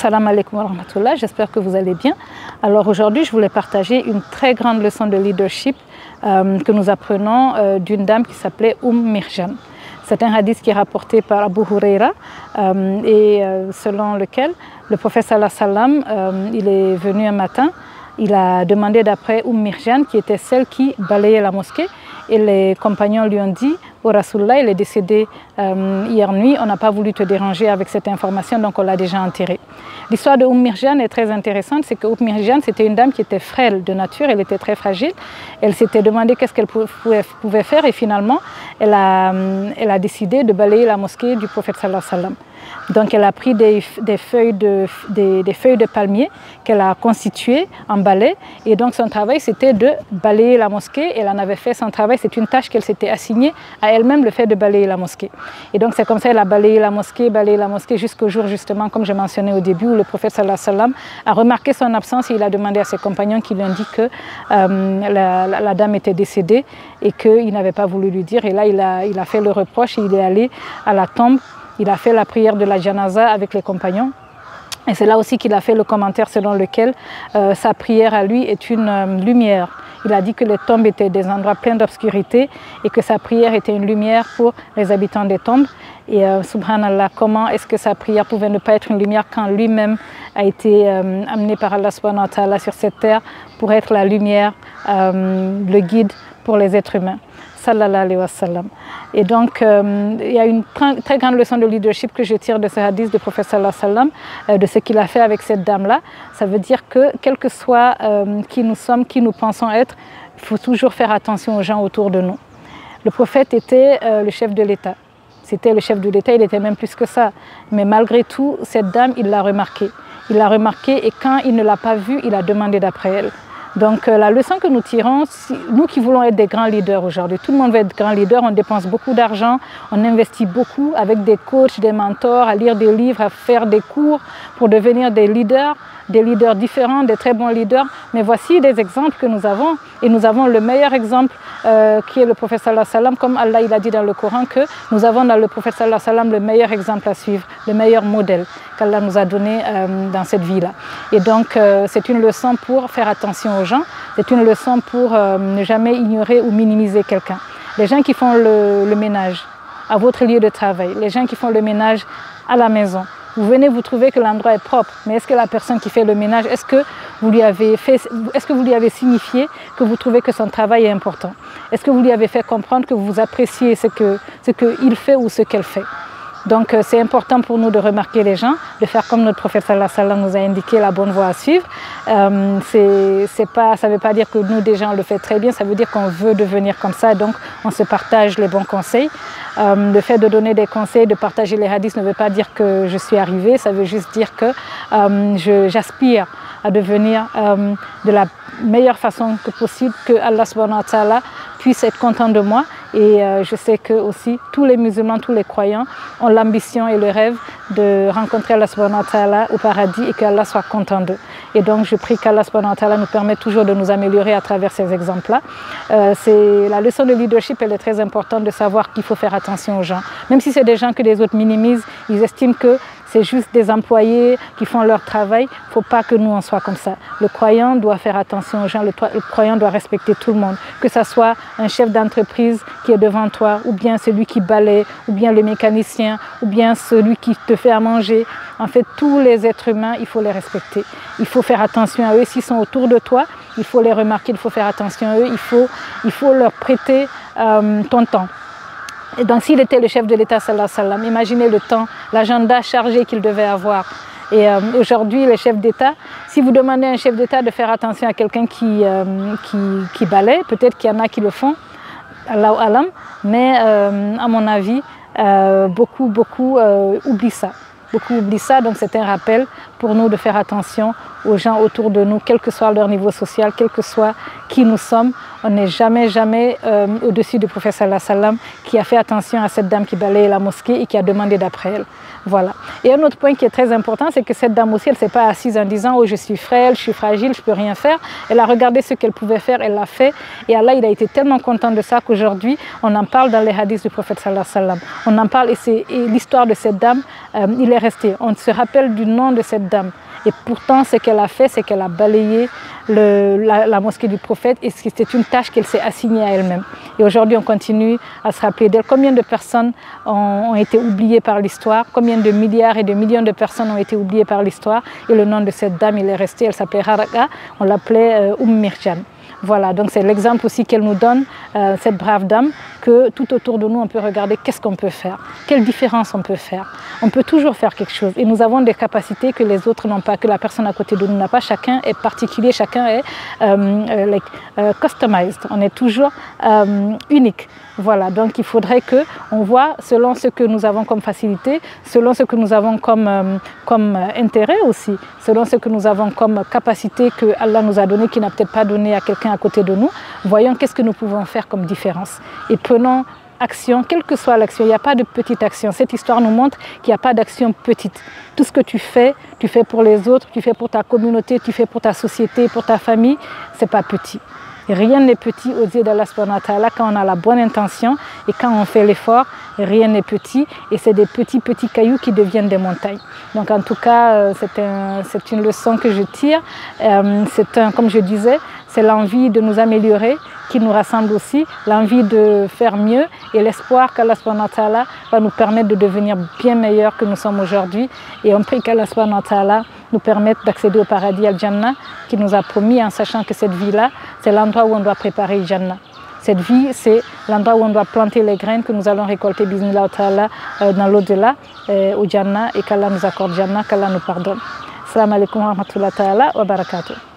Assalamu alaikum wa rahmatullah, j'espère que vous allez bien. Alors aujourd'hui, je voulais partager une très grande leçon de leadership que nous apprenons d'une dame qui s'appelait Mirjan. C'est un hadith qui est rapporté par Abu Huraira selon lequel le prophète sallallahu alayhi wa sallam, il est venu un matin, il a demandé d'après Mirjan qui était celle qui balayait la mosquée et les compagnons lui ont dit « Oh Rasulullah, il est décédé hier nuit, on n'a pas voulu te déranger avec cette information, donc on l'a déjà enterré. » L'histoire de Mirjan est très intéressante, c'est que Mirjan, c'était une dame qui était frêle de nature, elle était très fragile. Elle s'était demandé qu'est-ce qu'elle pouvait faire et finalement, elle a décidé de balayer la mosquée du prophète sallallahu alayhi wa sallam. Donc elle a pris des feuilles de palmier qu'elle a constituées en balai et donc son travail c'était de balayer la mosquée. Elle en avait fait son travail, c'est une tâche qu'elle s'était assignée à elle-même, le fait de balayer la mosquée. Et donc c'est comme ça qu'elle a balayé la mosquée jusqu'au jour justement, comme je mentionnais au début, où le prophète sallallahu alayhi wa sallam a remarqué son absence et il a demandé à ses compagnons qui lui ont dit que la dame était décédée et qu'il n'avait pas voulu lui dire. Et là il a fait le reproche et il est allé à la tombe. Il a fait la prière de la janaza avec les compagnons. Et c'est là aussi qu'il a fait le commentaire selon lequel sa prière à lui est une lumière. Il a dit que les tombes étaient des endroits pleins d'obscurité et que sa prière était une lumière pour les habitants des tombes. Et subhanallah, comment est-ce que sa prière pouvait ne pas être une lumière quand lui-même a été amené par Allah subhanahu wa ta'ala sur cette terre pour être la lumière, le guide pour les êtres humains. Sallallahu alayhi wa sallam. Et donc, il y a une très grande leçon de leadership que je tire de ce hadith du prophète sallallahu alayhi wa sallam, de ce qu'il a fait avec cette dame-là. Ça veut dire que, quel que soit qui nous sommes, qui nous pensons être, il faut toujours faire attention aux gens autour de nous. Le prophète était le chef de l'État. C'était le chef de l'État, il était même plus que ça. Mais malgré tout, cette dame, il l'a remarqué. Il l'a remarqué et quand il ne l'a pas vue, il a demandé d'après elle. Donc la leçon que nous tirons, nous qui voulons être des grands leaders aujourd'hui, tout le monde veut être grand leader, on dépense beaucoup d'argent, on investit beaucoup avec des coachs, des mentors, à lire des livres, à faire des cours pour devenir des leaders différents, des très bons leaders. Mais voici des exemples que nous avons et nous avons le meilleur exemple qui est le prophète sallallahu alayhi wa sallam, comme Allah il a dit dans le Coran que nous avons dans le prophète sallallahu alayhi wa sallam le meilleur exemple à suivre, le meilleur modèle qu'Allah nous a donné dans cette vie-là. Et donc c'est une leçon pour faire attention aux gens, c'est une leçon pour ne jamais ignorer ou minimiser quelqu'un. Les gens qui font le ménage à votre lieu de travail, les gens qui font le ménage à la maison, vous venez vous trouver que l'endroit est propre, mais est-ce que la personne qui fait le ménage, est-ce que vous lui avez signifié que vous trouvez que son travail est important? Est-ce que vous lui avez fait comprendre que vous appréciez ce qu'il fait ou ce qu'elle fait? Donc c'est important pour nous de remarquer les gens, de faire comme notre prophète sallallahu alayhi wa sallam nous a indiqué la bonne voie à suivre. Ça ne veut pas dire que nous déjà on le fait très bien, ça veut dire qu'on veut devenir comme ça, donc on se partage les bons conseils. Le fait de donner des conseils, de partager les hadiths ne veut pas dire que je suis arrivée, ça veut juste dire que j'aspire à devenir de la meilleure façon que possible, que Allah subhanahu wa ta'ala puisse être content de moi. Et je sais que aussi tous les musulmans, tous les croyants ont l'ambition et le rêve de rencontrer Allah subhanahu wa ta'ala au paradis et qu'Allah soit content d'eux. Et donc je prie qu'Allah subhanahu wa ta'ala nous permette toujours de nous améliorer à travers ces exemples-là. La leçon de leadership, elle est très importante de savoir qu'il faut faire attention aux gens. Même si c'est des gens que les autres minimisent, ils estiment que c'est juste des employés qui font leur travail. Il ne faut pas que nous en soient comme ça. Le croyant doit faire attention aux gens, le croyant doit respecter tout le monde. Que ce soit un chef d'entreprise qui est devant toi, ou bien celui qui balaye, ou bien le mécanicien, ou bien celui qui te fait à manger. En fait, tous les êtres humains, il faut les respecter. Il faut faire attention à eux. S'ils sont autour de toi, il faut les remarquer, il faut faire attention à eux. Il faut leur prêter ton temps. Et donc s'il était le chef de l'État, sallallahu alayhi wa sallam, imaginez le temps, l'agenda chargé qu'il devait avoir. Et aujourd'hui, les chefs d'État, si vous demandez à un chef d'État de faire attention à quelqu'un qui balaye, peut-être qu'il y en a qui le font, Allahu alam, mais à mon avis, beaucoup oublient ça. Beaucoup oublient ça, donc c'est un rappel pour nous de faire attention aux gens autour de nous, quel que soit leur niveau social, quel que soit qui nous sommes. On n'est jamais au-dessus du prophète sallallahu alayhi wa sallam qui a fait attention à cette dame qui balayait la mosquée et qui a demandé d'après elle. Voilà. Et un autre point qui est très important, c'est que cette dame aussi, elle ne s'est pas assise en disant « Oh, je suis frêle, je suis fragile, je ne peux rien faire ». Elle a regardé ce qu'elle pouvait faire, elle l'a fait. Et Allah, il a été tellement content de ça qu'aujourd'hui, on en parle dans les hadiths du prophète sallallahu alayhi wa sallam. On en parle et l'histoire de cette dame, il est restée. On se rappelle du nom de cette dame. Et pourtant, ce qu'elle a fait, c'est qu'elle a balayé la mosquée du prophète et c'est une tâche qu'elle s'est assignée à elle-même. Et aujourd'hui, on continue à se rappeler d'elle. Combien de personnes ont été oubliées par l'histoire? Combien de milliards et de millions de personnes ont été oubliées par l'histoire? Et le nom de cette dame, il est resté. Elle s'appelait Raraga. On l'appelait Mirjan. Voilà, donc c'est l'exemple aussi qu'elle nous donne, cette brave dame, que tout autour de nous, on peut regarder qu'est-ce qu'on peut faire, quelle différence on peut faire. On peut toujours faire quelque chose et nous avons des capacités que les autres n'ont pas, que la personne à côté de nous n'a pas. Chacun est particulier, chacun est customized, on est toujours unique. Voilà, donc il faudrait qu'on voit selon ce que nous avons comme facilité, selon ce que nous avons comme intérêt aussi, selon ce que nous avons comme capacité que Allah nous a donné, qui n'a peut-être pas donné à quelqu'un à côté de nous. Voyons qu'est-ce que nous pouvons faire comme différence. Et prenons action, quelle que soit l'action, il n'y a pas de petite action. Cette histoire nous montre qu'il n'y a pas d'action petite. Tout ce que tu fais pour les autres, tu fais pour ta communauté, tu fais pour ta société, pour ta famille, ce n'est pas petit. Rien n'est petit aux yeux d'Allah subhanahu wa ta'ala quand on a la bonne intention et quand on fait l'effort, rien n'est petit et c'est des petits cailloux qui deviennent des montagnes. Donc en tout cas, c'est une leçon que je tire. Comme je disais, c'est l'envie de nous améliorer qui nous rassemble aussi, l'envie de faire mieux et l'espoir qu'Allah subhanahu wa ta'ala va nous permettre de devenir bien meilleurs que nous sommes aujourd'hui. Et on prie qu'Allah subhanahu wa ta'ala nous permette d'accéder au paradis Al-Jannah qu'il nous a promis, en sachant que cette vie-là, c'est l'endroit où on doit préparer le Jannah. Cette vie, c'est l'endroit où on doit planter les graines que nous allons récolter, bismillah ta'ala, dans l'au-delà, au Jannah, et qu'Allah nous accorde Jannah, qu'Allah nous pardonne. Assalamu alaikum wa rahmatullahi ta'ala wa barakatuh.